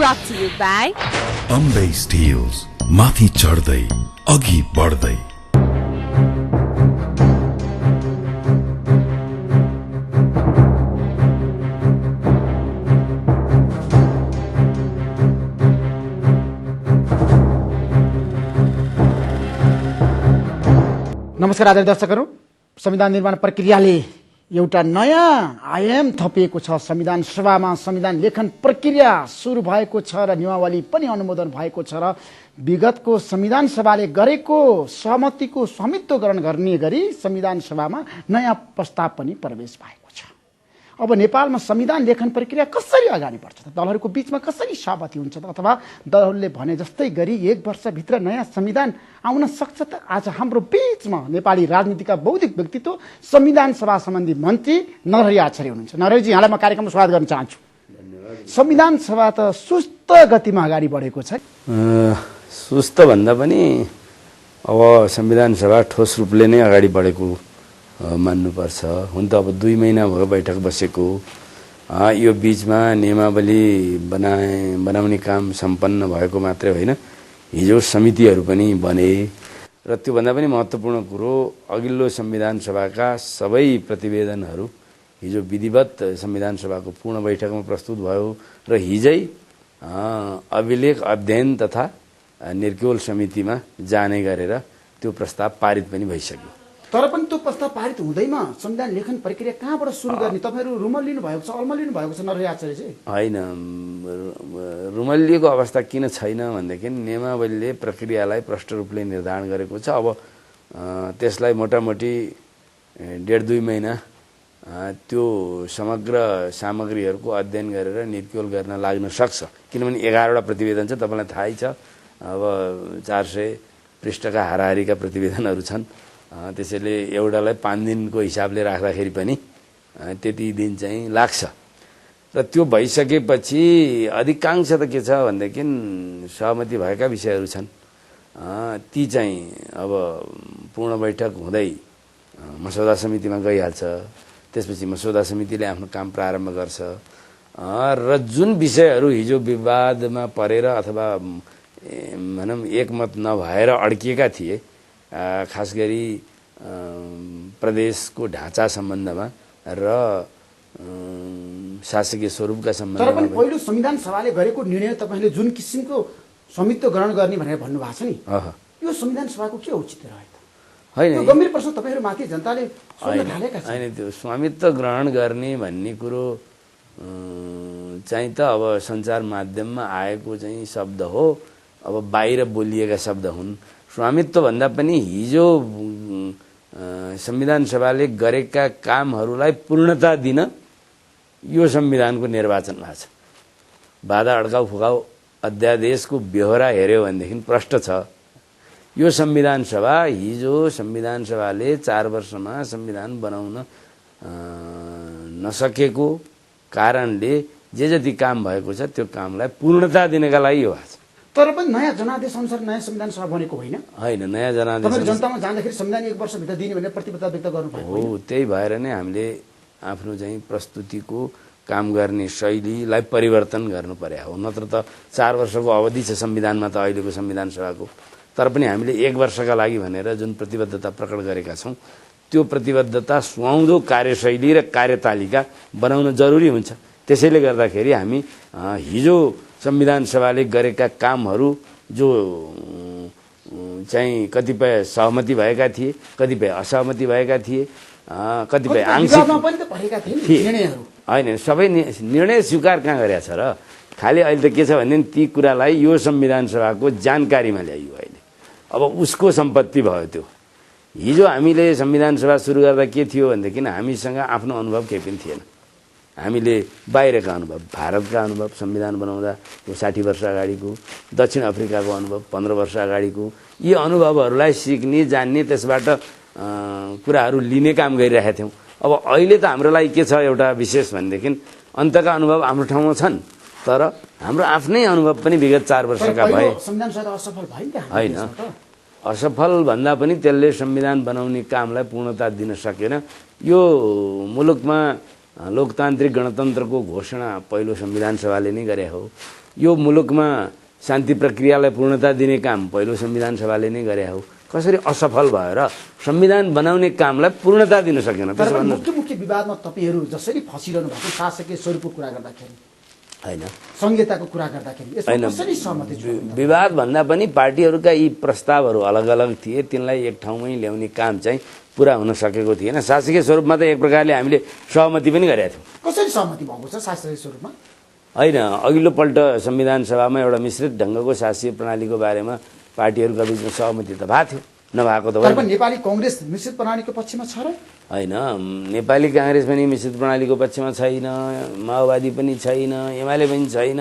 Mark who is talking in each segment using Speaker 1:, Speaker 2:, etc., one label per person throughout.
Speaker 1: brought to you by
Speaker 2: Ambe stills, माथि चढ्दै अघि बढ्दै।
Speaker 3: नमस्कार आदरणीय दर्शकहरू, संविधान निर्माण प्रक्रियाले एउटा नयाँ आयाम थपिएको छ। संविधान सभामा संविधान लेखन प्रक्रिया सुरु भएको छ र नियमावली पनि अनुमोदन भएको छ र विगतको संविधान सभाले गरेको सहमतिको स्वामित्व ग्रहण गर्ने गरी संविधान सभामा नयाँ प्रस्ताव पनि प्रवेश भएको छ। अब नेपालमा संविधान लेखन प्रक्रिया कसरी अगाडि बढ्छ त? दलहरूको बीचमा कसरी सहमति हुन्छ त? अथवा दलहरूले भने जस्तै गरी 1 वर्षभित्र नयाँ संविधान आउन सक्छ त? आज हाम्रो बीचमा नेपाली राजनीतिका बौद्धिक व्यक्तित्व संविधान सभा सम्बन्धी मन्त्री नरहरि आचार्य हुनुहुन्छ। नरहरिजी, यहाँलाई म कार्यक्रममा स्वागत गर्न चाहन्छु। संविधान सभा त सुस्त गतिमा अगाडि बढेको छ।
Speaker 4: सुस्त भन्दा पनि अब संविधान सभा ठोस रूपले नै अगाडि बढेको मान्नुपर्छ। हुन त अब 2 महिना भयो बैठक बसेको। यो बीचमा नियमावली बनाउने काम सम्पन्न भएको मात्रै होइन, हिजो समितिहरू पनि बने र त्योभन्दा पनि महत्त्वपूर्ण कुरो अघिल्लो संविधान सभाका सबै प्रतिवेदनहरू हिजो विधिवत संविधान सभाको पूर्ण बैठकमा प्रस्तुत भयो र हिजै अभिलेख अध्ययन तथा निर्क्युल समितिमा जाने गरेर त्यो प्रस्ताव पारित पनि भइसक्यो।
Speaker 3: तर पनि त्यो प्रस्ताव पारित हुँदैमा संविधान लेखन प्रक्रिया कहाँबाट सुरु गर्ने? तपाईहरु रुमल लिनु भएको छ, अलमल लिनु भएको छ नरहरि आचार्यजी?
Speaker 4: हैन, रुमलिएको अवस्था किन छैन भनेदेखि नियमावलीले प्रक्रियालाई प्रष्ट रूपले निर्धारण गरेको छ। अब त्यसलाई मोटामोटी 1.5-2 महिना त्यो समग्र सामग्रीहरूको अध्ययन गरेर निर्क्युल गर्न लाग्न सक्छ। किनभने 11वटा प्रतिवेदन छ, तपाईलाई थाहै छ। अब 400 पृष्ठका हाराहारीका प्रतिवेदनहरू छन्। त्यसैले एउटालाई 5 दिनको हिसाबले राख्दाखेरि पनि त्यति दिन चाहिँ लाग्छ र त्यो भइसकेपछि अधिकांश त के छ भनेदेखि सहमति भएका विषयहरू छन्। ती चाहिँ अब पूर्ण बैठक हुँदै मसौदा समितिमा गइहाल्छ। त्यसपछि मसौदा समितिले आफ्नो काम प्रारम्भ गर्छ र जुन विषयहरू हिजो विवादमा परेर अथवा भनौँ एकमत नभएर अड्किएका थिए, खास गरी प्रदेशको ढाँचा सम्बन्धमा र शासकीय स्वरूपका सम्बन्धमा।
Speaker 3: तर पनि पहिलो संविधान सभाले गरेको निर्णय तपाईले जुन किसिमको स्वामित्व ग्रहण गर्ने भनेर भन्नुभएको छ नि, यो संविधान सभाको के औचित्य रह्यो त?
Speaker 4: हैन,
Speaker 3: यो गम्भीर प्रश्न तपाईहरु माथि जनताले सोध्न थालेका छन्।
Speaker 4: हैन, त्यो स्वामित्व ग्रहण गर्ने भन्ने कुरो चाहिँ त अब सञ्चार माध्यममा आएको चाहिँ शब्द हो, अब बाहिर बोलिएका शब्द हुन्। स्वामित्व भन्दा पनि हिजो संविधान सभाले गरेका कामहरूलाई पूर्णता दिन यो संविधानको निर्वाचन भएको छ। बाधा अड्काउ फुकाउ अध्यादेशको बेहोरा हेर्यो भनेदेखि प्रष्ट छ। यो संविधान सभा हिजो संविधान सभाले 4 वर्षमा संविधान बनाउन नसकेको कारणले जे जति काम भएको छ त्यो कामलाई पूर्णता दिनका लागि यो भएको छ।
Speaker 3: तर पनि नयाँ जनादेश अनुसार नयाँ संविधान सभा बनेको होइन?
Speaker 4: हैन, नयाँ जनादेश
Speaker 3: तपाईले जनतामा जाँदाखेरि संविधान 1 वर्षभित्र दिने भनेर प्रतिबद्धता व्यक्त गर्नुभएको
Speaker 4: हो। त्यही भएर नै हामीले आफ्नो चाहिँ प्रस्तुतिको काम गर्ने शैलीलाई परिवर्तन गर्नु पर्यो हो। नत्र त 4 वर्षको अवधि छ संविधानमा त अहिलेको संविधान सभाको। तर पनि हामीले 1 वर्षका लागि भनेर जुन प्रतिबद्धता प्रकट गरेका छौँ त्यो प्रतिबद्धता सुहाउँदो कार्यशैली र कार्यतालिका बनाउन जरुरी हुन्छ। त्यसैले गर्दाखेरि हामी हिजो संविधान सभाले गरेका कामहरू जो चाहिँ कतिपय सहमति भएका थिए, कतिपय असहमति भएका थिए, कतिपय आंशिक थिए। होइन, सबै निर्णय स्वीकार कहाँ गरेका छ र? खालि अहिले त के छ भने ती कुरालाई यो संविधान सभाको जानकारीमा ल्याइयो। अहिले अब उसको सम्पत्ति भयो त्यो। हिजो हामीले संविधान सभा सुरु गर्दा के थियो भनेदेखि हामीसँग आफ्नो अनुभव केही पनि थिएन। हामीले बाहिरका अनुभव, भारतका अनुभव, संविधान बनाउँदा 60 वर्ष अगाडिको, दक्षिण अफ्रिकाको अनुभव 15 वर्ष अगाडिको, यी अनुभवहरूलाई सिक्ने, जान्ने, त्यसबाट कुराहरू लिने काम गरिरहेका थियौँ। अब अहिले त हाम्रो लागि के छ एउटा विशेष भनेदेखि अन्तका अनुभव हाम्रो ठाउँमा छन्, तर हाम्रो आफ्नै अनुभव पनि विगत 4 वर्षका भए।
Speaker 3: संविधान सभा असफल भयो नि?
Speaker 4: हैन, असफल भन्दा पनि त्यसले संविधान बनाउने कामलाई पूर्णता दिन सकेन। यो मुलुकमा लोकतान्त्रिक गणतन्त्रको घोषणा पहिलो संविधान सभाले नै गरे हो। यो मुलुकमा शान्ति प्रक्रियालाई पूर्णता दिने काम पहिलो संविधान सभाले नै गरे हो। कसरी असफल भएर संविधान बनाउने कामलाई पूर्णता दिन सकेन?
Speaker 3: मुख्य विवादमा तपाईहरू जसरी फसिरहनु भएको शासकीय स्वरूपको कुरा गर्दाखेरि
Speaker 4: हैन,
Speaker 3: संहिताको कुरा गर्दाखेरि यसमा कसरी सहमति
Speaker 4: विवाद भन्दा पनि पार्टीहरूका यी प्रस्तावहरू अलग अलग थिए, तिनलाई एक ठाउँमै ल्याउने काम चाहिँ पुरा हुन सकेको थिएन। शासकीय स्वरूपमा त एक प्रकारले हामीले सहमति पनि गरेका थियौँ।
Speaker 3: कसरी सहमति भएको छ शासकीय स्वरूपमा?
Speaker 4: होइन, अघिल्लो पल्ट संविधान सभामा एउटा मिश्रित ढङ्गको शासकीय प्रणालीको बारेमा पार्टीहरूका बिचमा सहमति त भएको थियो, नभएको त होइन।
Speaker 3: नेपाली कांग्रेस मिश्रित प्रणालीको पक्षमा छ र?
Speaker 4: होइन, नेपाली कांग्रेस पनि मिश्रित प्रणालीको पक्षमा छैन, माओवादी पनि छैन, एमाले पनि छैन,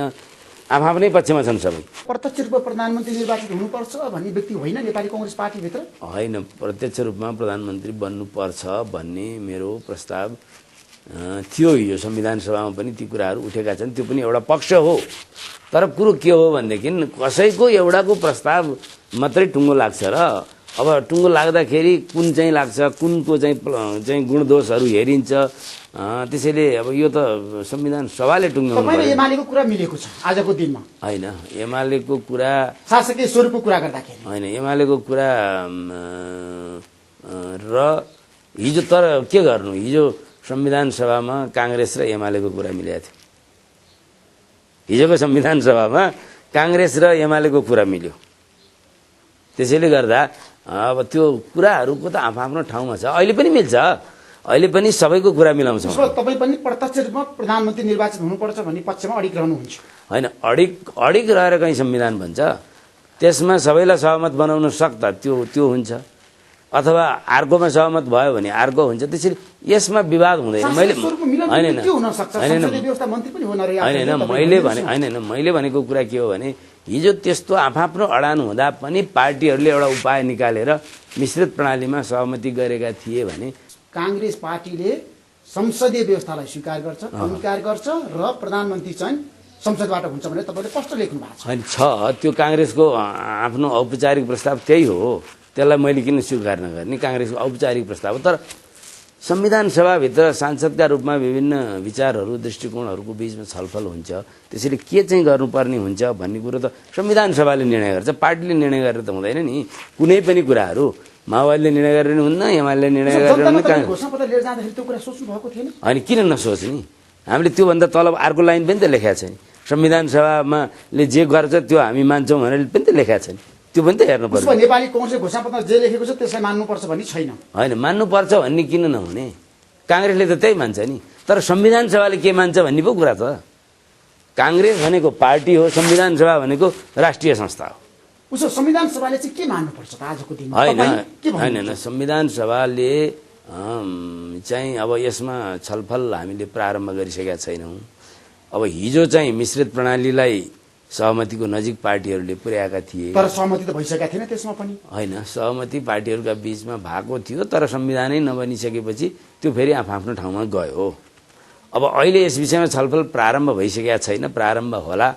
Speaker 4: आफ्नै पक्षमा छन् सबै।
Speaker 3: प्रत्यक्ष रूपमा प्रधानमन्त्री निर्वाचित हुनुपर्छ भन्ने व्यक्ति होइन नेपाली कांग्रेस पार्टीभित्र?
Speaker 4: होइन, प्रत्यक्ष रूपमा प्रधानमन्त्री बन्नुपर्छ भन्ने मेरो प्रस्ताव थियो। यो संविधान सभामा पनि ती कुराहरू उठेका छन्, त्यो पनि एउटा पक्ष हो। तर कुरो के हो भनेदेखि कसैको एउटाको प्रस्ताव मात्रै टुङ्गो लाग्छ र अब टुङ्गो लाग्दाखेरि कुन चाहिँ लाग्छ, कुनको चाहिँ गुणदोषहरू हेरिन्छ। त्यसैले अब यो त संविधान सभाले टुङ्ग्याउनु पर्यो।
Speaker 3: एमालेको कुरा मिलेको छ आजको दिनमा?
Speaker 4: होइन, एमालेको कुरा
Speaker 3: शासकीय स्वरूपको कुरा गर्दाखेरि
Speaker 4: होइन, एमालेको कुरा र हिजो तर के गर्नु, हिजो संविधान सभामा कांग्रेस र एमालेको कुरा मिलेको थियो। हिजोको संविधान सभामा कांग्रेस र एमालेको कुरा मिल्यो। त्यसैले गर्दा अब त्यो कुराहरूको त आफ्नो ठाउँमा छ, अहिले पनि मिल्छ, अहिले पनि सबैको कुरा मिलाउँछौँ।
Speaker 3: तपाईँ पनि प्रत्यक्ष रूपमा प्रधानमन्त्री निर्वाचित हुनुपर्छ भन्ने पक्षमा अडिग रहनुहुन्छ?
Speaker 4: होइन, अडिग रहेर कहीँ संविधान भन्छ त्यसमा सबैलाई सहमत बनाउन सक्दा त्यो हुन्छ, अथवा अर्कोमा सहमत भयो भने अर्को हुन्छ। त्यसरी यसमा विवाद हुँदैन। मैले भनेको कुरा के हो भने हिजो त्यस्तो आफ्नो अडान हुँदा पनि पार्टीहरूले एउटा उपाय निकालेर मिश्रित प्रणालीमा सहमति गरेका थिए भने
Speaker 3: कांग्रेस पार्टीले संसदीय व्यवस्थालाई स्वीकार गर्छ, अंगीकार गर्छ र प्रधानमन्त्री चाहिँ संसदबाट हुन्छ भनेर तपाईले स्पष्ट लेख्नु भएको छ।
Speaker 4: हैन, त्यो कांग्रेसको आफ्नो औपचारिक प्रस्ताव त्यही हो, त्यसलाई मैले किन स्वीकार नगर्ने? कांग्रेसको औपचारिक प्रस्ताव हो। तर संविधान सभाभित्र सांसदका रूपमा विभिन्न विचारहरू दृष्टिकोणहरूको बीचमा छलफल हुन्छ। त्यसैले के चाहिँ गर्नुपर्ने हुन्छ भन्ने कुरो त संविधान सभाले निर्णय गर्छ, पार्टीले निर्णय गरेर त हुँदैन नि। कुनै पनि कुराहरू माओवादीले निर्णय गरेर हुन्न, एमाले निर्णय गरेर हुन्न।
Speaker 3: घोषणापत्र लिएर जाँदाखेरि त्यो कुरा सोच्नु भएको थिएन?
Speaker 4: अनि किन नसोच्ने? हामीले त्योभन्दा तल अर्को लाइन पनि त लेखेका छ नि, संविधान सभाले जे गर्छ त्यो हामी मान्छौँ भनेर पनि त लेखेका छ नि, त्यो पनि त हेर्नु पर्छ।
Speaker 3: नेपाली कांग्रेसले घोषणापत्रमा जे लेखेको छ त्यसलाई मान्नुपर्छ भन्ने छैन।
Speaker 4: होइन, मान्नुपर्छ भन्ने किन नहुने? कांग्रेसले त त्यही मान्छ नि। तर संविधान सभाले के मान्छ भन्ने पो कुरा त। कांग्रेस भनेको पार्टी हो, संविधान सभा भनेको राष्ट्रिय संस्था हो।
Speaker 3: उसो संविधान सभाले चाहिँ के मान्नुपर्छ त आजको दिनमा?
Speaker 4: होइन, संविधान सभाले चाहिँ अब यसमा छलफल हामीले प्रारम्भ गरिसकेका छैनौँ। अब हिजो चाहिँ मिश्रित प्रणालीलाई सहमतिको नजिक पार्टीहरूले पुर्याएका थिए,
Speaker 3: तर सहमति त भइसकेका थिएन त्यसमा पनि।
Speaker 4: होइन, सहमति पार्टीहरूका बीचमा भएको थियो, तर संविधानै नबनिसकेपछि त्यो फेरि आफ्नो ठाउँमा गयो। अब अहिले यस विषयमा छलफल प्रारम्भ भइसकेका छैन, प्रारम्भ होला,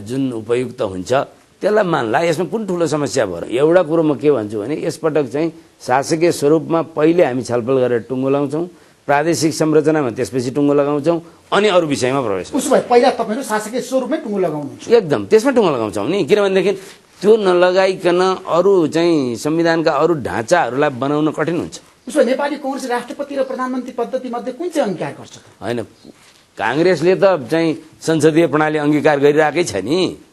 Speaker 4: जुन उपयुक्त हुन्छ त्यसलाई मान्ला। यसमा कुन ठुलो समस्या भयो? एउटा कुरो म के भन्छु भने यसपटक चाहिँ शासकीय स्वरूपमा पहिले हामी छलफल गरेर टुङ्गो लगाउँछौँ, प्रादेशिक संरचनामा त्यसपछि टुङ्गो लगाउँछौँ, अनि अरू विषयमा प्रवेश।
Speaker 3: उसो भए पहिला तपाईहरु शासकीय स्वरूपमै टुङ्गो लगाउनुहुन्छ?
Speaker 4: एकदम त्यसमा टुङ्गो लगाउँछौँ नि। किनभनेदेखि त्यो नलगाइकन अरू चाहिँ संविधानका अरू ढाँचाहरूलाई बनाउन कठिन हुन्छ।
Speaker 3: उसो नेपाली कांग्रेस राष्ट्रपति र प्रधानमन्त्री पद्धति मध्ये कुन चाहिँ अंगीकार गर्छ त?
Speaker 4: होइन, कांग्रेसले त चाहिँ संसदीय प्रणाली अंगीकार गरिरहेकै छ नि,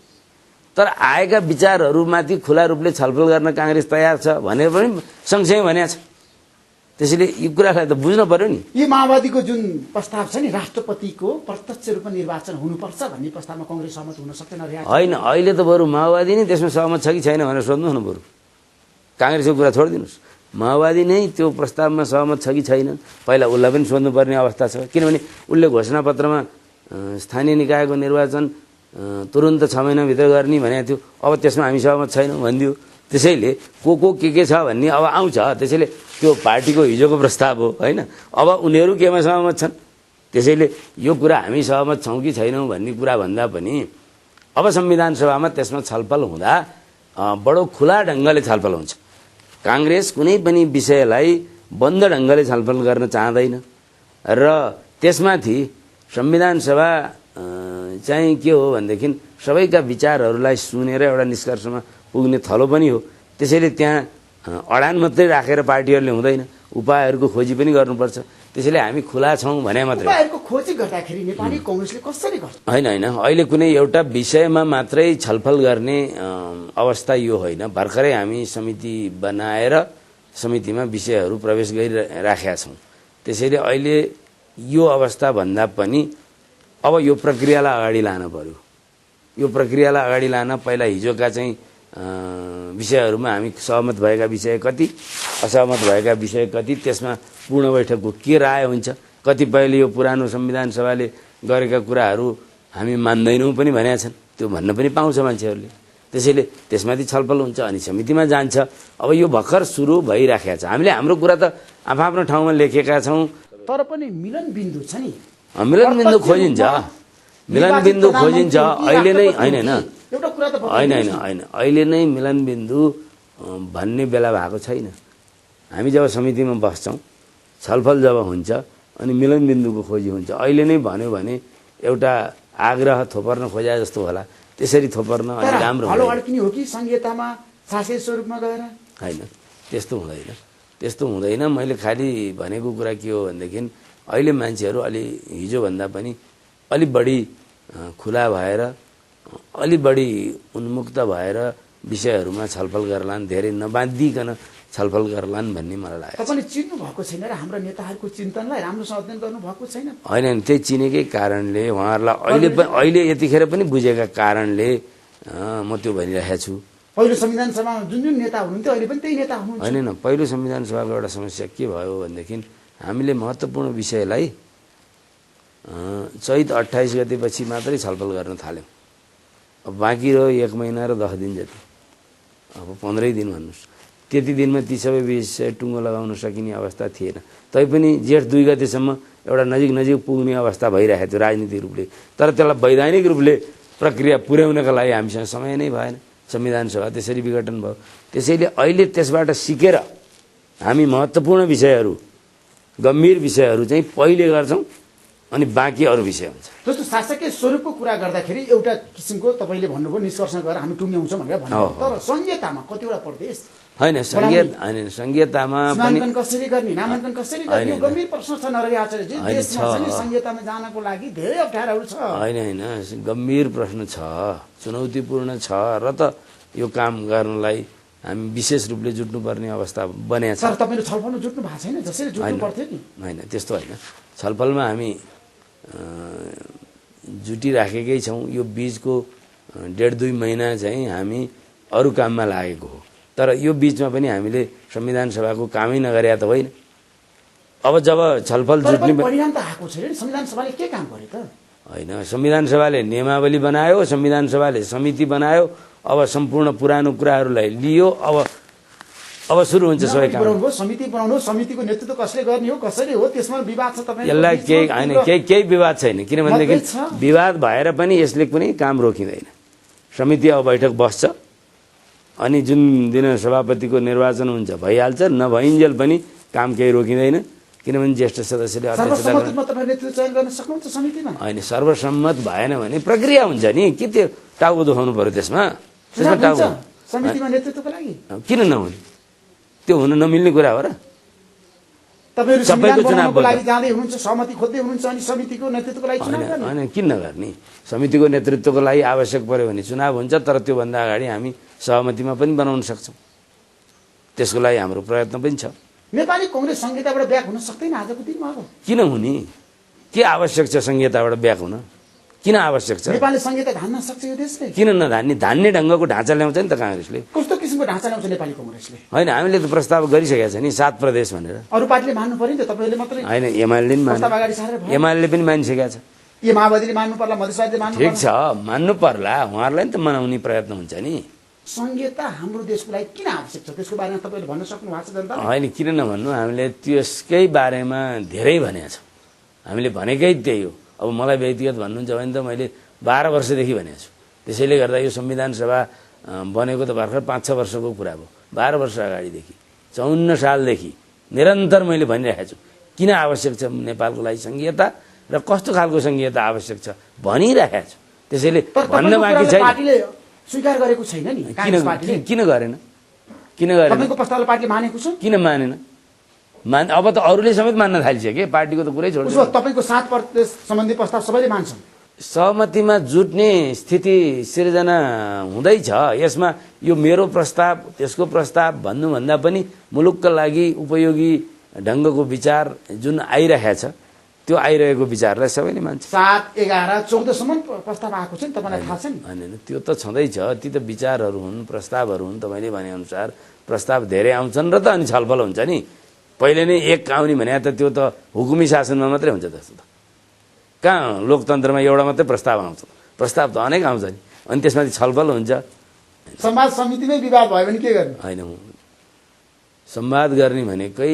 Speaker 4: तर आएका विचारहरूमाथि खुला रूपले छलफल गर्न कांग्रेस तयार छ भनेर पनि सँगसँगै भनेको छ। त्यसैले यो कुरालाई त बुझ्न पर्यो नि।
Speaker 3: यो माओवादीको जुन प्रस्ताव छ नि राष्ट्रपतिको प्रत्यक्ष रूपमा निर्वाचन हुनुपर्छ भन्ने प्रस्तावमा कांग्रेस सहमत हुन सक्दैन?
Speaker 4: होइन, अहिले त बरु माओवादी नै त्यसमा सहमत छ कि छैन भनेर सोध्नुहोस् न। बरु कांग्रेसको कुरा छोडिदिनुहोस्, माओवादी नै त्यो प्रस्तावमा सहमत छ कि छैन पहिला उसलाई पनि सोध्नुपर्ने अवस्था छ। किनभने उसले घोषणापत्रमा स्थानीय निकायको निर्वाचन तुरुन्त 6 महिनाभित्र गर्ने भनेको थियो, अब त्यसमा हामी सहमत छैनौँ भनिदियो। त्यसैले को के छ भन्ने अब आउँछ। त्यसैले त्यो पार्टीको हिजोको प्रस्ताव हो, होइन? अब उनीहरू केमा सहमत छन्? त्यसैले यो कुरा हामी सहमत छौँ कि छैनौँ भन्ने कुरा भन्दा पनि अब संविधान सभामा त्यसमा छलफल हुँदा बडो खुला ढङ्गले छलफल हुन्छ। कांग्रेस कुनै पनि विषयलाई बन्द ढङ्गले छलफल गर्न चाहँदैन र त्यसमाथि संविधान सभा चाहिँ के हो भनेदेखि सबैका विचारहरूलाई सुनेर एउटा निष्कर्षमा पुग्ने थलो पनि हो। त्यसैले त्यहाँ अडान मात्रै राखेर पार्टीहरूले हुँदैन, उपायहरूको खोजी पनि गर्नुपर्छ। त्यसैले हामी खुला छौँ भने मात्रै।
Speaker 3: उपायहरूको खोजी गर्दाखेरि नेपाली कांग्रेसले कसरी गर्छ?
Speaker 4: होइन, अहिले कुनै एउटा विषयमा मात्रै छलफल गर्ने अवस्था यो होइन। भर्खरै हामी समिति बनाएर समितिमा विषयहरू प्रवेश गरिराखेका छौँ। त्यसैले अहिले यो अवस्था भन्दा पनि अब यो प्रक्रियालाई अगाडि लान पर्यो। यो प्रक्रियालाई अगाडि लान पहिला हिजोका चाहिँ विषयहरूमा हामी सहमत भएका विषय कति, असहमत भएका विषय कति, त्यसमा पूर्ण बैठकको के राय हुन्छ, कतिपयले यो पुरानो संविधान सभाले गरेका कुराहरू हामी मान्दैनौँ पनि भनेका छन्, त्यो भन्न पनि पाउँछ मान्छेहरूले। त्यसैले त्यसमाथि छलफल हुन्छ अनि समितिमा जान्छ। अब यो भर्खर सुरु भइराखेको छ। हामीले हाम्रो कुरा त आफ्नो ठाउँमा लेखेका छौँ,
Speaker 3: तर पनि मिलन बिन्दु छ नि,
Speaker 4: मिलन बिन्दु खोजिन्छ, मिलन बिन्दु खोजिन्छ। अहिले नै होइन
Speaker 3: एउटा कुरा त
Speaker 4: होइन अहिले नै मिलन बिन्दु भन्ने बेला भएको छैन। हामी जब समितिमा बस्छौँ, छलफल जब हुन्छ अनि मिलन बिन्दुको खोजी हुन्छ। अहिले नै भन्यो भने एउटा आग्रह थोपर्न खोजे जस्तो होला, त्यसरी थोपर्न अनि राम्रो
Speaker 3: हो कि संहितामा शासकीय स्वरूपमा गएर
Speaker 4: होइन, त्यस्तो हुँदैन। मैले खालि भनेको कुरा के हो भनेदेखि अहिले मान्छेहरू अलि हिजोभन्दा पनि अलि बढी खुला भएर, अलि बढी उन्मुक्त भएर विषयहरूमा छलफल गर्लान्, धेरै नबाँधिकन छलफल गर्लान् भन्ने मलाई लाग्छ।
Speaker 3: तपाईँले चिन्नु भएको छैन र हाम्रो नेताहरूको चिन्तनलाई राम्रोसँग अध्ययन गर्नु भएको छैन?
Speaker 4: होइन, त्यही चिनेकै कारणले उहाँहरूलाई अहिले यतिखेर पनि बुझेका कारणले म त्यो भनिरहेको छु।
Speaker 3: पहिलो संविधान सभामा जुन नेता हुनुहुन्थ्यो अहिले पनि त्यही नेता हुनुहुन्छ?
Speaker 4: होइन, पहिलो संविधान सभाको एउटा समस्या के भयो भनेदेखि हामीले महत्त्वपूर्ण विषयलाई चैत 28 गतेपछि मात्रै छलफल गर्न थाल्यौँ। अब बाँकी रह्यो 1 महिना र 10 दिन जति, अब 15 दिन भन्नुहोस्। त्यति दिनमा ती सबै विषय टुङ्गो लगाउन सकिने अवस्था थिएन। तैपनि जेठ 2 गतेसम्म एउटा नजिक पुग्ने अवस्था भइरहेको थियो राजनीतिक रूपले। तर त्यसलाई वैधानिक रूपले प्रक्रिया पुर्याउनका लागि हामीसँग समय नै भएन। संविधान सभा त्यसरी विघटन भयो। त्यसैले अहिले त्यसबाट सिकेर हामी महत्त्वपूर्ण विषयहरू, गम्भीर विषयहरू चाहिँ पहिले गर्छौँ अनि बाँकी अरू विषय हुन्छ।
Speaker 3: जस्तो शासकीय स्वरूपको कुरा गर्दाखेरि एउटा किसिमको तपाईँले भन्नुभयो निष्कर्ष गरेर हामी टुङ्ग्याउँछौँ भनेर भन्नुभयो, तर संहितामा कतिवटा प्रदेश
Speaker 4: होइन, संहितामा पनि
Speaker 3: कसरी गर्ने, नामाङ्कन कसरी गर्ने, यो गम्भीर प्रश्न छ। नरहरि आचार्यजी, देशमा चाहिँ संहितामा जानको लागि धेरै अप्ठ्याराहरू छ।
Speaker 4: होइन, गम्भीर प्रश्न छ, चुनौतीपूर्ण छ र त यो काम गर्नलाई हामी विशेष रूपले जुट्नुपर्ने अवस्था बनेको छ।
Speaker 3: सर, तपाईँले छलफलमा जुट्नु भएको छैन जसरी जुट्नु पर्थ्यो नि?
Speaker 4: होइन, त्यस्तो होइन। छलफलमा हामी जुटिराखेकै छौँ। यो बीचको 1.5-2 महिना चाहिँ हामी अरू काममा लागेको हो। तर यो बीचमा पनि हामीले संविधान सभाको कामै नगरे त होइन। अब जब छलफल जुट्ने
Speaker 3: परिणाम त आएको छैन। संविधान सभाले के काम गर्यो त?
Speaker 4: होइन, संविधान सभाले नियमावली बनायो, संविधान सभाले समिति बनायो। अब सम्पूर्ण पुरानो कुराहरूलाई लियो। अब सुरु हुन्छ सबै काम।
Speaker 3: समिति बनाउनु, समितिको नेतृत्व कसले गर्ने हो, कसरी हो, त्यसमा विवाद छ। तपाईँ
Speaker 4: यसलाई केही विवाद छैन, किनभनेदेखि विवाद भएर पनि यसले कुनै काम रोकिँदैन। समिति अब बैठक बस्छ अनि जुन दिन सभापतिको निर्वाचन हुन्छ भइहाल्छ, नभइन्जेल पनि काम केही रोकिँदैन। किनभने ज्येष्ठ सदस्यले अध्यक्षता
Speaker 3: गर्न सक्नुहुन्छ समितिमा।
Speaker 4: होइन, सर्वसम्मत भएन भने प्रक्रिया हुन्छ नि, के त्यो टाउको दुखाउनु पर्यो त्यसमा?
Speaker 3: समितिमा नेतृत्वको लागि
Speaker 4: किन नहुने? त्यो हुन नमिल्ने कुरा हो र?
Speaker 3: तपाईँहरू सबैको चुनावको लागि जाँदै हुनुहुन्छ, सहमति खोज्दै हुनुहुन्छ अनि समितिको नेतृत्वको लागि चुनाव गर्ने?
Speaker 4: होइन, किन नगर्ने? समितिको नेतृत्वको लागि आवश्यक पर्यो भने चुनाव हुन्छ, तर त्योभन्दा अगाडि हामी सहमतिमा पनि बनाउन सक्छौँ। त्यसको लागि हाम्रो प्रयत्न पनि छ।
Speaker 3: नेपाली कांग्रेस संहिताबाट ब्याक हुन सक्दैन आजको दिनमा? अब
Speaker 4: किन हुने? के आवश्यक छ संहिताबाट ब्याक हुन? किन आवश्यक छ?
Speaker 3: नेपालले संहिता धान्न सक्छ यो देशले?
Speaker 4: किन नधान्ने? धान्ने ढङ्गको ढाँचा ल्याउँछ नि त काङ्ग्रेसले।
Speaker 3: कस्तो किसिमको ढाँचा ल्याउँछ नेपाली कांग्रेसले?
Speaker 4: होइन, हामीले त प्रस्ताव गरिसकेका छ नि 7 प्रदेश भनेर।
Speaker 3: अरू पार्टीले मान्नु पर्यो नि त, तपाईँले मात्रै
Speaker 4: होइन। एमाले पनि मानिसकेका छ।
Speaker 3: यो माओवादीले मान्नु पर्ला, मधेसवादीले मान्नु
Speaker 4: ठिक छ, मान्नु पर्ला। उहाँहरूलाई नि त मनाउने प्रयत्न हुन्छ नि।
Speaker 3: संहिता हाम्रो देशको लागि किन आवश्यक छ त्यसको बारेमा तपाईँले भन्न सक्नु भएको छ जनतालाई?
Speaker 4: होइन, किन नभन्नु? हामीले त्यसकै बारेमा धेरै भनेका छौँ। हामीले भनेकै त्यही हो। अब मलाई व्यक्तिगत भन्नुहुन्छ भने त मैले 12 वर्षदेखि भनेको छु। त्यसैले गर्दा यो संविधान सभा बनेको त भर्खर 5-6 वर्षको कुरा भयो। 12 वर्ष अगाडिदेखि 54 सालदेखि निरन्तर मैले भनिरहेको छु किन आवश्यक छ नेपालको लागि संहिता र कस्तो खालको संहिता आवश्यक छ भनिरहेको छु। त्यसैले
Speaker 3: तर
Speaker 4: भन्न
Speaker 3: तपाईँको
Speaker 4: बाँकी
Speaker 3: कुरालाई
Speaker 4: छैन।
Speaker 3: पार्टीले स्वीकार गरेको छैन नि कांग्रेस पार्टीले।
Speaker 4: किन गरेन? किन गरेन?
Speaker 3: तपाईँको प्रस्तावलाई पार्टीले मानेको छ?
Speaker 4: किन मानेन? अब त अरूले समेत मान्न थालिसके, पार्टीको त कुरै छोड्छ।
Speaker 3: उसो भए तपाईँको 7 प्रदेश सम्बन्धी प्रस्ताव सबैले मान्छन्।
Speaker 4: सहमतिमा जुट्ने स्थिति सिर्जना हुँदैछ। यसमा यो मेरो प्रस्ताव त्यसको प्रस्ताव भन्नुभन्दा पनि मुलुकका लागि उपयोगी ढङ्गको विचार जुन आइरहेछ त्यो आइरहेको विचारलाई सबैले मान्छ।
Speaker 3: 7, 11, 14 सम्म प्रस्ताव आएको छ नि, तपाईँलाई थाहा छ नि।
Speaker 4: होइन, त्यो त छँदैछ। ती त विचारहरू हुन्, प्रस्तावहरू हुन्। तपाईँले भनेअनुसार प्रस्ताव धेरै आउँछन् र त अनि छलफल हुन्छ नि। पहिले नै एक आउने भने त त्यो त हुकुमी शासनमा मात्रै हुन्छ जस्तो त। कहाँ लोकतन्त्रमा एउटा मात्रै प्रस्ताव आउँछ? प्रस्ताव त अनेक आउँछ नि, अनि त्यसमाथि छलफल हुन्छ।
Speaker 3: समाज समितिमै विवाद भयो भने के गर्ने?
Speaker 4: होइन, संवाद गर्ने भनेकै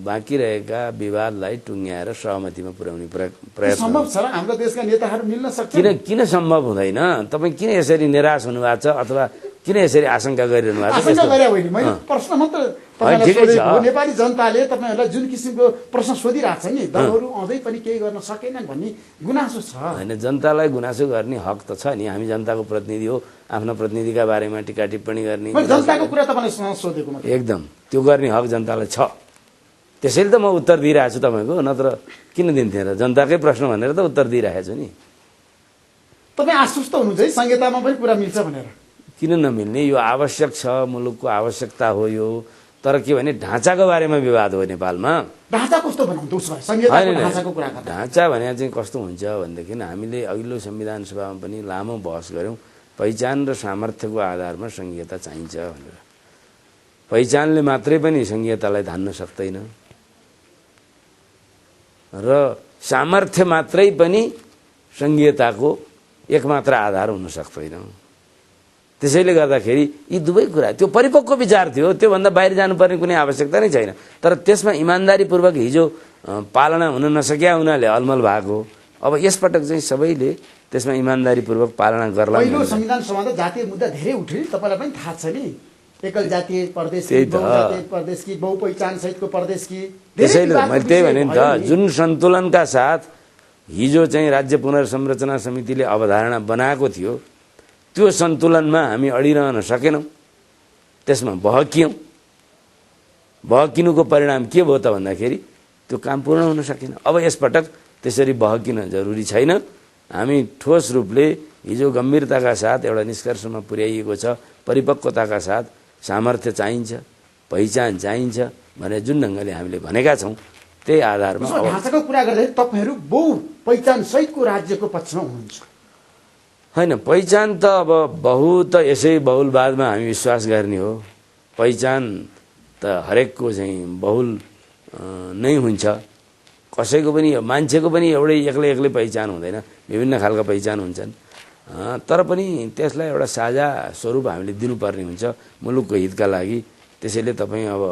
Speaker 4: बाँकी रहेका विवादलाई टुङ्ग्याएर सहमतिमा पुर्याउने प्रयत्न।
Speaker 3: सम्भव छ र? हाम्रो देशका नेताहरू मिल्न सक्छ?
Speaker 4: किन सम्भव हुँदैन? तपाईँ किन यसरी निराश हुनुभएको छ अथवा किन यसरी आशंका गरिरहनु भएको छ?
Speaker 3: आशंका गरे होइन, मैले प्रश्न मात्र तपाईँलाई
Speaker 4: ठिकै छ।
Speaker 3: सोधेको हो। नेपाली जनताले तपाईँहरूलाई जुन किसिमको प्रश्न सोधिरहेको छ नि, दलहरू अझै पनि केही गर्न सकेनन् भन्ने गुनासो छ।
Speaker 4: होइन, जनतालाई गुनासो गर्ने हक त छ नि। हामी जनताको प्रतिनिधि हो, आफ्नो प्रतिनिधिका बारेमा टिका टिप्पणी गर्ने।
Speaker 3: मैले जनताको कुरा तपाईँलाई सोधेको मात्रै।
Speaker 4: एकदम त्यो गर्ने हक जनतालाई छ। त्यसैले त म उत्तर दिइरहेको छु तपाईँको, नत्र किन दिन्थेँ र? जनताकै प्रश्न भनेर त उत्तर दिइरहेको छु नि।
Speaker 3: तपाईँ आश्वस्त हुनुहुन्छ है संहितामा पनि कुरा मिल्छ भनेर?
Speaker 4: किन नमिल्ने? यो आवश्यक छ, मुलुकको आवश्यकता हो यो। तर के भने ढाँचाको बारेमा विवाद हो नेपालमा।
Speaker 3: ढाँचा कस्तो बनाउँछ उसो भए? संहिताको ढाँचाको कुरा गर्दा
Speaker 4: ढाँचा भने चाहिँ कस्तो हुन्छ भनेदेखि हामीले अघिल्लो संविधान सभामा पनि लामो बहस गऱ्यौँ। पहिचान र सामर्थ्यको आधारमा संहिता चाहिन्छ भनेर। पहिचानले मात्रै पनि संहितालाई धान्न सक्दैन र सामर्थ्य मात्रै पनि संहिताको एकमात्र आधार हुन सक्दैन। त्यसैले गर्दाखेरि यी दुवै कुरा, त्यो परिपक्व विचार थियो, त्योभन्दा बाहिर जानुपर्ने कुनै आवश्यकता नै छैन। तर त्यसमा इमान्दारीपूर्वक हिजो पालना हुन नसक्या हुनाले अलमल भएको। अब यसपटक चाहिँ सबैले त्यसमा इमान्दारीपूर्वक पालना गर्ला।
Speaker 3: पहिलो संविधान सभामा जातीय मुद्दा धेरै उठ्यो, तपाईँलाई पनि थाहा छ नि। एकल जातीय प्रदेश कि बहुजातीय प्रदेश कि बहुपहिचान सहितको प्रदेश कि।
Speaker 4: त्यसैले मैले त्यही भने नि त, जुन सन्तुलनका साथ हिजो चाहिँ राज्य पुनर्संरचना समितिले अवधारणा बनाएको थियो त्यो सन्तुलनमा हामी अडिरहन सकेनौँ। त्यसमा बहकियौँ। बहकिनुको परिणाम के भयो त भन्दाखेरि त्यो काम पूर्ण हुन सकेन। अब यसपटक त्यसरी बहकिन जरुरी छैन। हामी ठोस रूपले हिजो गम्भीरताका साथ एउटा निष्कर्षमा पुर्याइएको छ। परिपक्वताका साथ सामर्थ्य चाहिन्छ, पहिचान चाहिन्छ भने जुन ढङ्गले हामीले भनेका छौँ त्यही आधारमा।
Speaker 3: ढाँचाको कुरा गर्दाखेरि तपाईँहरू बहुपहिचान सहितको राज्यको पक्षमा हुनुहुन्छ?
Speaker 4: होइन, पहिचान त अब बहु त यसै बहुलवादमा हामी विश्वास गर्ने हो। पहिचान त हरेकको चाहिँ बहुल नै हुन्छ। कसैको पनि मान्छेको पनि एउटै एक्लै पहिचान हुँदैन, विभिन्न खालका पहिचान हुन्छन्। तर पनि त्यसलाई एउटा साझा स्वरूप हामीले दिनुपर्ने हुन्छ मुलुकको हितका लागि। त्यसैले तपाईँ अब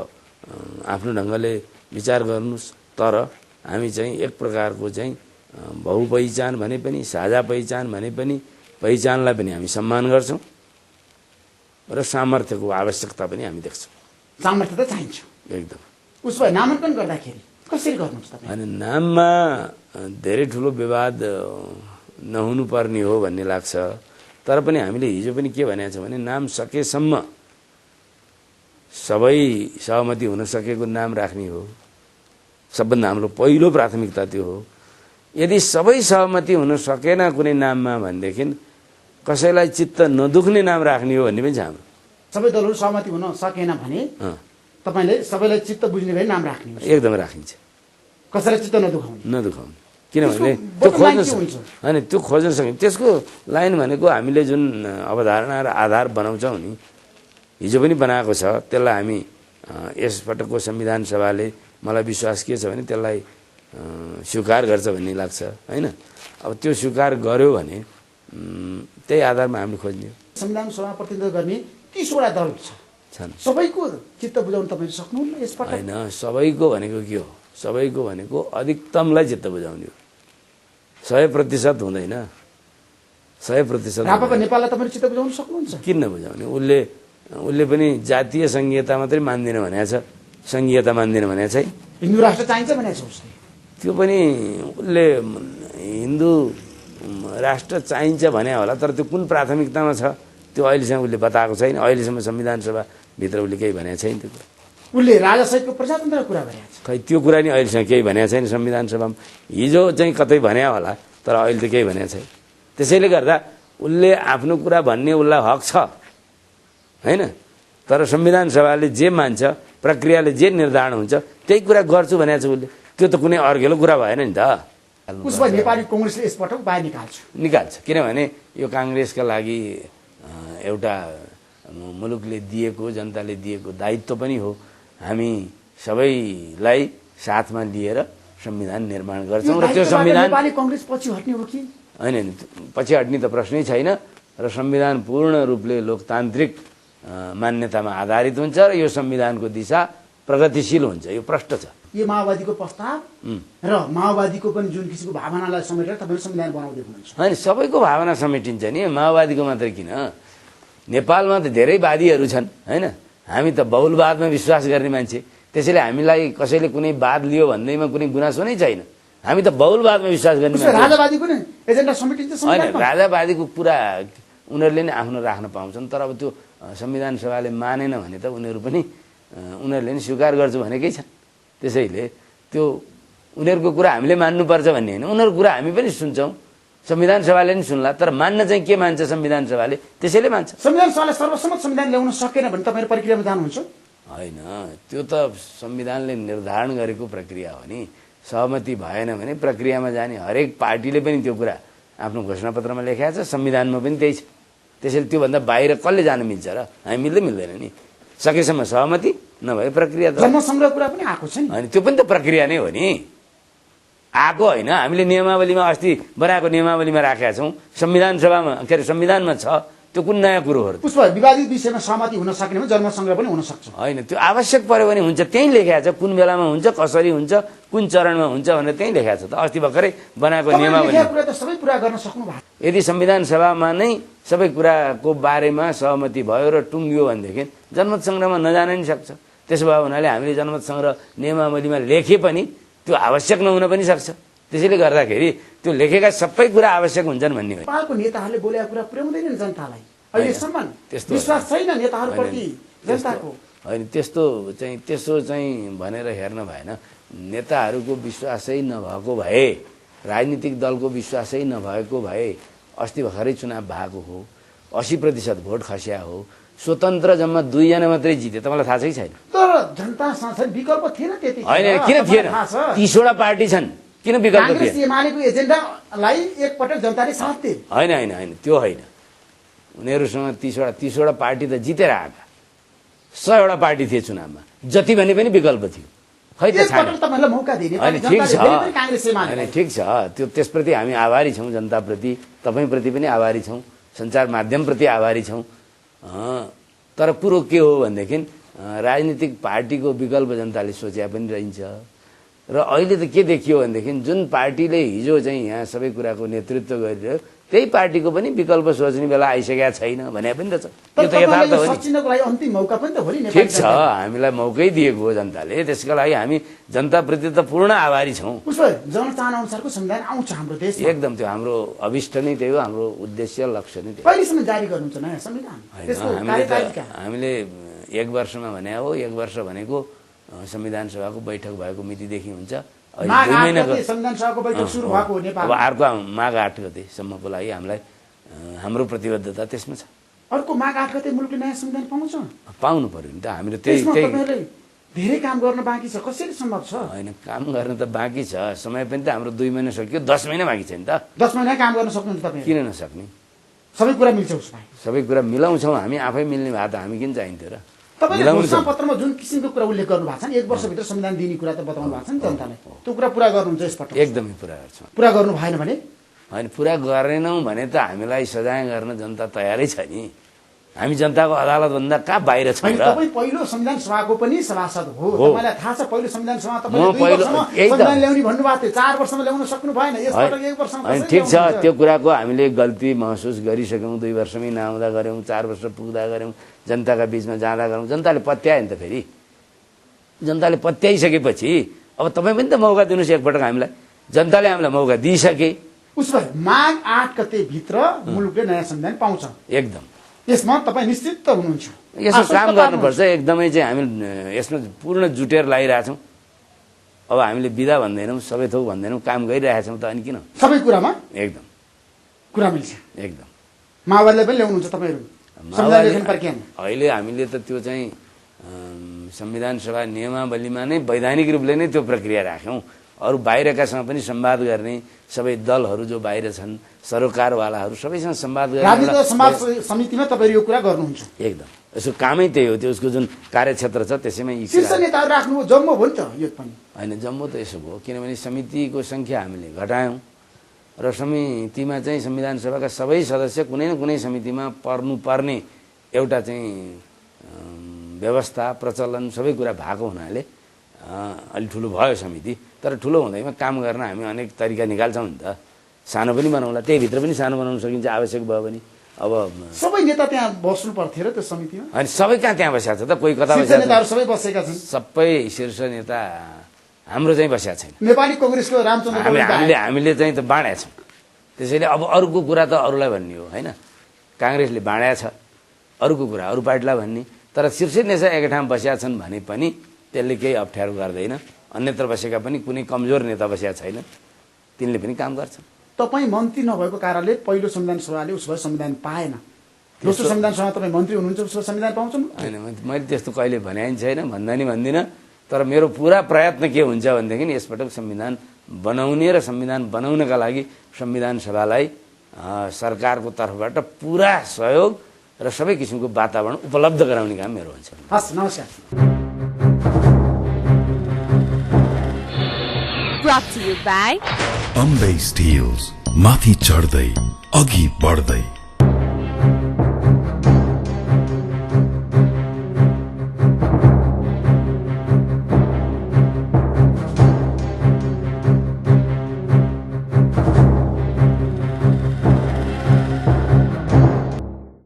Speaker 4: आफ्नो ढङ्गले विचार गर्नुहोस्। तर हामी चाहिँ एक प्रकारको चाहिँ बहुपहिचान भने पनि साझा पहिचान भने पनि पहिचानलाई पनि हामी सम्मान गर्छौँ र सामर्थ्यको आवश्यकता पनि हामी देख्छौँ।
Speaker 3: सामर्थ्य त चाहिन्छ
Speaker 4: एकदम।
Speaker 3: उसो भए नामाङ्कन गर्दाखेरि कसरी गर्नुहुन्छ तपाईँ?
Speaker 4: अनि नाममा धेरै ठुलो विवाद नहुनुपर्ने हो भन्ने लाग्छ। तर पनि हामीले हिजो पनि के भनेको छ भने नाम सकेसम्म सबै सहमति हुन सकेको नाम राख्ने हो। सबभन्दा हाम्रो पहिलो प्राथमिकता त्यो हो। यदि सबै सहमति हुन सकेन कुनै नाममा भनेदेखि कसैलाई चित्त नदुख्ने नाम राख्ने हो भन्ने पनि छ हाम्रो।
Speaker 3: सबै दलहरू सहमति हुन सकेन भने तपाईँले सबैलाई चित्त बुझ्ने गरी नाम राख्ने हो?
Speaker 4: एकदम राखिन्छ।
Speaker 3: कसैलाई चित्त
Speaker 4: नदुखाउने। किनभने त्यो खोज्न होइन, त्यो खोज्न सकिन्छ। त्यसको लाइन भनेको हामीले जुन अवधारणा र आधार बनाउँछौँ नि, हिजो पनि बनाएको छ। त्यसलाई हामी यसपटकको संविधान सभाले मलाई विश्वास के छ भने त्यसलाई स्वीकार गर्छ भन्ने लाग्छ होइन। अब त्यो स्वीकार गर्यो भने त्यही आधारमा हामीले खोज्ने।
Speaker 3: संविधान सभा प्रतिनिधित्व गर्ने 30 वटा दल छन्, सबैको चित्त बुझाउन तपाईँ सक्नुहुन्न यसपटक?
Speaker 4: होइन, सबैको भनेको के हो? सबैको भनेको अधिकतमलाई चित्त बुझाउने हो। 100% हुँदैन। 100%
Speaker 3: राप्रपा नेपाललाई तपाईँले चित्त बुझाउन सक्नुहुन्छ?
Speaker 4: किन नबुझाउने? उसले पनि जातीय संहिता मात्रै मान्दिनँ भनेको छ, संहिता मान्दिनँ भनेको छैन।
Speaker 3: हिन्दू राष्ट्र चाहिन्छ भनेको छ उसले।
Speaker 4: त्यो पनि उसले हिन्दू राष्ट्र चाहिन्छ भने होला, तर त्यो कुन प्राथमिकतामा छ त्यो अहिलेसम्म उसले बताएको छैन। अहिलेसम्म संविधान सभाभित्र उसले केही भनेको छैन। त्यो कुरा
Speaker 3: उसले राजासहितको प्रजातन्त्रको कुरा गरेको छ।
Speaker 4: खै त्यो कुरा नि अहिलेसम्म केही भनेको छैन संविधान सभामा। हिजो चाहिँ कतै भने होला, तर अहिले त केही भनेको छैन। त्यसैले गर्दा उसले आफ्नो कुरा भन्ने उसलाई हक छ हैन, तर संविधान सभाले जे मान्छ, प्रक्रियाले जे निर्धारण हुन्छ त्यही कुरा गर्छु भनेको छ उसले। त्यो त कुनै अर्घेलो कुरा भएन नि त।
Speaker 3: उसमा नेपाली कांग्रेसले यसपटक बाहिर
Speaker 4: निकाल्छ, किनभने यो कांग्रेसका लागि एउटा मुलुकले दिएको, जनताले दिएको दायित्व पनि हो। हामी सबैलाई साथमा लिएर संविधान निर्माण गर्छौँ र त्यो संविधान
Speaker 3: नेपाली कांग्रेस पछि हट्ने हो कि
Speaker 4: होइन, पछि हट्ने त प्रश्नै छैन। र संविधान पूर्ण रूपले लोकतान्त्रिक मान्यतामा आधारित हुन्छ र यो संविधानको दिशा प्रगतिशील हुन्छ। यो प्रष्ट छ।
Speaker 3: यो माओवादीको प्रस्ताव र माओवादीको पनि जुन किसिमको भावनालाई समेटेर तपाईले संविधान बनाउँदै हुनुहुन्छ।
Speaker 4: होइन, सबैको भावना समेटिन्छ नि, माओवादीको मात्रै किन। नेपालमा त धेरै वादीहरू छन् हैन। हामी त बहुलवादमा विश्वास गर्ने मान्छे, त्यसैले हामीलाई कसैले कुनै वाद लियो भन्दैमा कुनै गुनासो नै छैन। हामी त बहुलवादमा विश्वास गर्ने मान्छे।
Speaker 3: राजावादीको नि एजेन्डा समेटिन्छ
Speaker 4: होइन, राजावादीको कुरा उनीहरूले नै आफ्नो राख्न पाउँछन्, तर अब त्यो संविधान सभाले मानेन भने त उनीहरू पनि उनीहरूले नि स्वीकार गर्छु भनेकै छन्। त्यसैले त्यो उनीहरूको कुरा हामीले मान्नुपर्छ भन्ने होइन, उनीहरूको कुरा हामी पनि सुन्छौँ, संविधान सभाले नि सुन्ला। तर मान्न चाहिँ के मान्छ संविधान सभाले, त्यसैले मान्छ।
Speaker 3: संविधान सभाले सर्वसम्मत संविधान ल्याउन सकेन भने तपाईहरु प्रक्रियामा जानुहुन्छ?
Speaker 4: होइन, त्यो त संविधानले निर्धारण गरेको प्रक्रिया हो नि। सहमति भएन भने प्रक्रियामा जाने। हरेक पार्टीले पनि त्यो कुरा आफ्नो घोषणापत्रमा लेखेको छ, संविधानमा पनि त्यही छ। त्यसैले त्योभन्दा बाहिर कसले जान मिल्छ र? हामी मिल्दै मिल्दैन नि। सकेसम्म सहमति नभए प्रक्रिया त
Speaker 3: जनसंग्रह कुरा पनि आएको छ नि।
Speaker 4: होइन, त्यो पनि त प्रक्रिया नै हो नि। आएको होइन, हामीले नियमावलीमा अस्ति बनाएको नियमावलीमा राखेका छौँ, संविधान सभामा के अरे संविधानमा छ। त्यो कुन नयाँ कुरो हो र?
Speaker 3: पुष्प विवादित विषयमा सहमति हुन सक्ने भने जनसंग्रह पनि हुन सक्छ।
Speaker 4: होइन, त्यो आवश्यक पर्यो भने हुन्छ, त्यही लेखेको छ। कुन बेलामा हुन्छ, कसरी हुन्छ, कुन चरणमा हुन्छ भनेर त्यही लेखेको छ त। अस्ति भर्खरै बनाएको नियमावली
Speaker 3: कुरा त सबै पुरा गर्न सक्नु भएको।
Speaker 4: यदि संविधान सभामा नै सबै कुराको बारेमा सहमति भयो र टुङ्गियो भनेदेखि जनमत संग्रहमा नजान नि सक्छ। त्यसो भए हुनाले हामीले जनमत संग्रह नियमावलीमा लेखे पनि त्यो आवश्यक नहुन पनि सक्छ। त्यसैले गर्दाखेरि त्यो लेखेका सबै कुरा आवश्यक हुन्छन् भन्ने हो।
Speaker 3: नेपालको नेताहरूले बोलेका कुरा पुर्याउँदैनन् जनतालाई। अहिलेसम्म विश्वास छैन नेताहरूप्रति जनताको।
Speaker 4: होइन, त्यसो चाहिँ भनेर हेर्न भएन। नेताहरूको विश्वासै नभएको भए, राजनीतिक दलको विश्वासै नभएको भए अस्ति भर्खरै चुनाव भएको हो, 80% भोट खस्या हो, स्वतन्त्र जम्मा 2 जना मात्रै जिते। तपाईँलाई थाहा छ कि छैन?
Speaker 3: तर जनता साथै विकल्प थिएन त्यति।
Speaker 4: होइन, किन थिएन? 30 वटा पार्टी छन्, किन विकल्प थिएन?
Speaker 3: कांग्रेस एमालेको एजेन्डालाई एकपटक जनताले साथ दिए।
Speaker 4: होइन, त्यो होइन। उनीहरूसँग 30 वटा पार्टी त जितेर आएका, 100 वटा पार्टी थिए चुनावमा, जति भने पनि विकल्प थियो। खै त
Speaker 3: एकपटक तपाईहरुलाई मौका दिने।
Speaker 4: होइन, ठिक छ,
Speaker 3: कांग्रेस एमाले
Speaker 4: होइन, ठिक छ। त्यो त्यसप्रति हामी आभारी छौँ, जनताप्रति, तपाईँप्रति पनि आभारी छौँ, सञ्चार माध्यमप्रति आभारी छौँ। तर कुरो के हो भनेदेखि राजनीतिक पार्टीको विकल्प जनताले सोचे पनि रहन्छ। र अहिले त के देखियो भनेदेखि जुन पार्टीले हिजो चाहिँ यहाँ सबै कुराको नेतृत्व गरिरह्यो त्यही पार्टीको पनि विकल्प सोच्ने बेला आइसकेका छैन भने पनि त छ। यो त यथार्थ हो नि।
Speaker 3: सचिनको लागि अन्तिम मौका पनि त हो नि।
Speaker 4: ठिक छ, हामीलाई मौकै दिएको हो जनताले, त्यसका लागि हामी जनताप्रति त पूर्ण आभारी छौँ।
Speaker 3: उसो जनचाहना अनुसारको संविधान आउँछ हाम्रो देशमा।
Speaker 4: एकदम, त्यो हाम्रो अभिष्ट नै त्यही हो, हाम्रो उद्देश्य लक्ष्य नै त्यही।
Speaker 3: कहिलेसम्म जारी गर्नुहुन्छ नयाँ संविधान?
Speaker 4: हामीले 1 वर्षमा भने हो। 1 वर्ष भनेको संविधान सभाको बैठक भएको मितिदेखि हुन्छ।
Speaker 3: अहिले 2 महिनाको संविधान सभाको बैठक सुरु भएको हो नेपालमा।
Speaker 4: अब अर्को माघ 8 गतेसम्मको लागि हामीलाई हाम्रो प्रतिबद्धता त्यसमा छ।
Speaker 3: अर्को माघ 8 गते मुलुकले नयाँ संविधान पाउँछ?
Speaker 4: पाउनु पर्यो नि त। हामीले त्यही
Speaker 3: धेरै काम गर्न बाँकी छ। कसरी सम्भव छ?
Speaker 4: होइन, काम गर्न त बाँकी छ, समय पनि त हाम्रो 2 महिना सक्यो, 10 महिना बाँकी छ नि त।
Speaker 3: 10 महिना काम गर्न सक्नुहुन्छ तपाईँ?
Speaker 4: किन नसक्ने?
Speaker 3: सबै कुरा मिल्छ उसमा?
Speaker 4: सबै कुरा मिलाउँछौँ हामी, आफै मिल्ने भए त हामी किन चाहिन्थ्यो र?
Speaker 3: तपाईले घोषणापत्रमा जुन किसिमको कुरा उल्लेख गर्नु भएको छ नि, 1 वर्षभित्र संविधान दिने कुरा त बताउनु भएको छ नि जनतालाई, त्यो कुरा पुरा गर्नुहुन्छ यसपटक?
Speaker 4: एकदमै पुरा गर्छौँ।
Speaker 3: पुरा गर्नु भएन भने?
Speaker 4: होइन, पुरा गरेनौँ भने त हामीलाई सजाय गर्न जनता तयारै छ नि। हामी जनताको अदालतभन्दा कहाँ बाहिर छौँ र?
Speaker 3: तपाईँ पहिलो संविधान सभाको पनि सभासद हो, तपाईँलाई थाहा छ। पहिलो संविधान सभा तपाईँले 2 वर्षमा
Speaker 4: संविधान
Speaker 3: ल्याउने भन्नुभएको थियो, 4 वर्षमा ल्याउन सक्नु भएन। यसपटक 1 वर्षमा कसरी?
Speaker 4: ठिक छ, त्यो कुराको हामीले गल्ती महसुस गरिसक्यौँ। 2 वर्षमै नआउँदा गऱ्यौँ, 4 वर्ष पुग्दा गऱ्यौँ, जनताका बीचमा जाँदा गऱ्यौँ। जनताले पत्यायो नि त। फेरि जनताले पत्याइसकेपछि अब तपाईँ पनि त मौका दिनुहोस् एकपटक हामीलाई। जनताले हामीलाई मौका दिइसके,
Speaker 3: उसो भए माघ 8 गतेभित्र मुलुकले नयाँ संविधान पाउँछ।
Speaker 4: एकदम
Speaker 3: यसमा तपाईँ निश्चित त हुनुहुन्छ?
Speaker 4: यसो
Speaker 3: आश्वस्त
Speaker 4: काम
Speaker 3: पार्नुहुन्छ?
Speaker 4: गर्नुपर्छ। एकदमै चाहिँ हामी यसमा पूर्ण जुटेर लागिरहेछौँ। अब हामीले बिदा भन्दैनौँ, सबै थोक भन्दैनौँ, काम गरिरहेछौँ त अनि किन?
Speaker 3: सबै कुरामा
Speaker 4: एकदम
Speaker 3: कुरा मिल्छ।
Speaker 4: एकदम
Speaker 3: माओवादीलाई पनि ल्याउनुहुन्छ तपाईँहरू संविधान लेखन प्रक्रियामा?
Speaker 4: अहिले हामीले त त्यो चाहिँ संविधान सभा नियमावलीमा नै वैधानिक रूपले नै त्यो प्रक्रिया राख्यौँ। अरू बाहिरकासँग पनि संवाद गर्ने, सबै दलहरू जो बाहिर छन्, सरोकारवालाहरू सबैसँग संवाद गर्ने
Speaker 3: राजनीतिक समाज समितिमा तपाईँहरू यो कुरा गर्नुहुन्छ?
Speaker 4: एकदम यसको कामै त्यही हो। त्यो उसको जुन कार्यक्षेत्र छ त्यसैमा यी
Speaker 3: शीर्ष नेताहरू राख्नु जम्मो हो नि त यो पनि?
Speaker 4: होइन, जम्मो त यसो भयो किनभने समितिको सङ्ख्या हामीले घटायौँ र समितिमा चाहिँ संविधान सभाका सबै सदस्य कुनै न कुनै समितिमा पर्नुपर्ने एउटा चाहिँ व्यवस्था प्रचलन सबै कुरा भएको हुनाले अलि ठुलो भयो समिति। तर ठुलो हुँदैमा काम गर्न हामी अनेक तरिका निकाल्छौँ नि त। सानो पनि बनाउँला, त्यहीभित्र पनि सानो बनाउन सकिन्छ आवश्यक भयो भने। अब
Speaker 3: सबै नेता त्यहाँ बस्नु पर्थ्यो र त्यो समितिमा?
Speaker 4: अनि सबै कहाँ त्यहाँ बसेको छ त? कोही कता
Speaker 3: शीर्ष
Speaker 4: बसेको छ?
Speaker 3: नेताहरू सबै बसेका छन्।
Speaker 4: सबै शीर्ष नेता हाम्रो चाहिँ बसेको छैन।
Speaker 3: नेपाली कांग्रेसको रामचन्द्र
Speaker 4: हामीले चाहिँ त बाँडेका छौँ। त्यसैले अब अरूको कुरा त अरूलाई भन्ने हो होइन। काङ्ग्रेसले बाँडेको छ, अरूको कुरा अरू पार्टीलाई भन्ने। तर शीर्ष नेता एकै ठाउँ बसेका छन् भने पनि त्यसले केही अप्ठ्यारो गर्दैन। अन्यत्र बसेका पनि कुनै कमजोर नेता बसेका छैन, तिनले पनि काम गर्छन्।
Speaker 3: तपाईँ मन्त्री नभएको कारणले पहिलो संविधान सभाले उसो भए संविधान पाएन। दोस्रो संविधान सभा तपाईँ मन्त्री हुनुहुन्छ, उसो संविधान पाउँछन्?
Speaker 4: होइन, मैले त्यस्तो कहिले भने छैन, भन्दा नि भन्दिनँ। तर मेरो पुरा प्रयत्न के हुन्छ भनेदेखि यसपटक संविधान बनाउने र संविधान बनाउनका लागि संविधान सभालाई सरकारको तर्फबाट पुरा सहयोग र सबै किसिमको वातावरण उपलब्ध गराउने काम मेरो हुन्छ।
Speaker 3: हस्, नमस्कार।
Speaker 1: Brought to you by
Speaker 2: Ambe stills, माथि चढ्दै अघि बढ्दै।